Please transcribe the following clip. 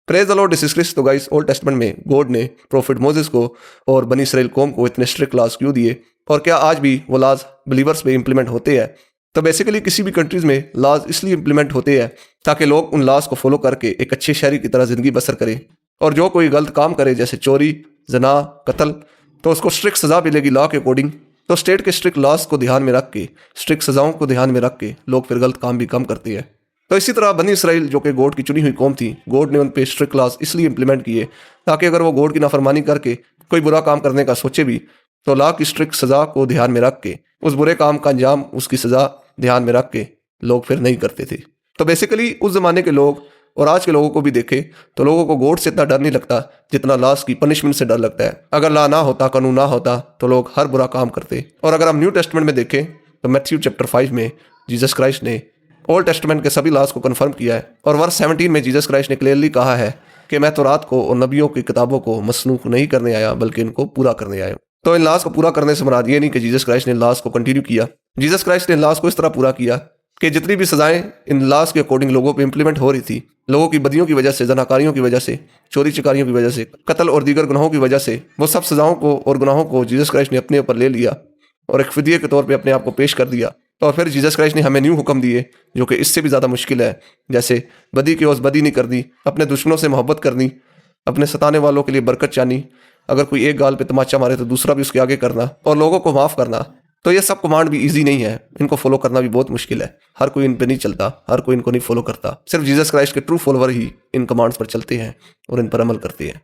Praise the Lord Jesus Christ. तो guys old testament में God ने प्रॉफिट मोसेस को और बनी इसराइल कौम को इतने स्ट्रिक्ट लॉज क्यों दिए, और क्या आज भी वो लॉज बिलीवर्स पे इंप्लीमेंट होते हैं? तो बेसिकली किसी भी कंट्रीज में लॉज इसलिए इंप्लीमेंट होते हैं ताकि लोग उन लॉज को फॉलो करके एक अच्छे शहरी की तरह ज़िंदगी बसर करें, और जो कोई गलत काम करे जैसे चोरी, जना, कत्ल, तो उसको स्ट्रिक्ट सज़ा मिलेगी लॉ के अकॉर्डिंग। तो स्टेट के स्ट्रिक्ट लॉज को ध्यान में रख के, स्ट्रिक्ट सज़ाओं को ध्यान में रख के लोग फिर गलत काम भी कम करते हैं। तो इसी तरह बनी इसराइल जो कि गॉड की चुनी हुई कौम थी, गॉड ने उन पे स्ट्रिक्ट लॉज इसलिए इंप्लीमेंट किए ताकि अगर वो गॉड की नाफरमानी करके कोई बुरा काम करने का सोचे भी तो लॉ की स्ट्रिक्ट सज़ा को ध्यान में रख के उस बुरे काम का अंजाम, उसकी सज़ा ध्यान में रख के लोग फिर नहीं करते थे। तो बेसिकली उस ज़माने के लोग और आज के लोगों को भी देखें तो लोगों को गॉड से इतना डर नहीं लगता जितना लॉस की पनिशमेंट से डर लगता है। अगर लॉ ना होता, कानून ना होता, तो लोग हर बुरा काम करते। और अगर हम न्यू टेस्टमेंट में देखें तो मैथ्यू चैप्टर 5 में जीसस क्राइस्ट ने ओल्ड टेस्टमेंट के सभी लॉज को कंफर्म किया है, और वर्स 17 में जीसस क्राइस्ट ने क्लियरली कहा है कि मैं तौरात को और नबियों की किताबों को मसनूख नहीं करने आया बल्कि इनको पूरा करने आया। तो इन लॉज को पूरा करने से मुराद ये नहीं कि जीसस क्राइस्ट ने लॉज को कंटिन्यू किया। जीसस क्राइस्ट ने लॉज को इस तरह पूरा किया कि जितनी भी सजाएं इन लॉज के अकॉर्डिंग लोगों पे इंप्लीमेंट हो रही थी, लोगों की बदियों की वजह से, जनाकारियों की वजह से, चोरी चिकारियों की वजह से, कत्ल और दीगर गुनाहों की वजह से, वो सब सजाओं को और गुनाहों को जीसस क्राइस्ट ने अपने ऊपर ले लिया और एक फिदिये के तौर पे अपने आप को पेश कर दिया। और फिर जीसस क्राइस्ट ने हमें न्यू हुक्म दिए जो कि इससे भी ज़्यादा मुश्किल है, जैसे बदी की ओस बदी नहीं करनी, अपने दुश्मनों से मोहब्बत करनी, अपने सताने वालों के लिए बरकत चाहनी, अगर कोई एक गाल पे तमाचा मारे तो दूसरा भी उसके आगे करना, और लोगों को माफ़ करना। तो ये सब कमांड भी इजी नहीं है, इनको फॉलो करना भी बहुत मुश्किल है। हर कोई इन पे नहीं चलता, हर कोई इनको नहीं फॉलो करता। सिर्फ जीसस क्राइस्ट के ट्रू फॉलोवर ही इन कमांड्स पर चलते हैं और इन पर अमल करते हैं।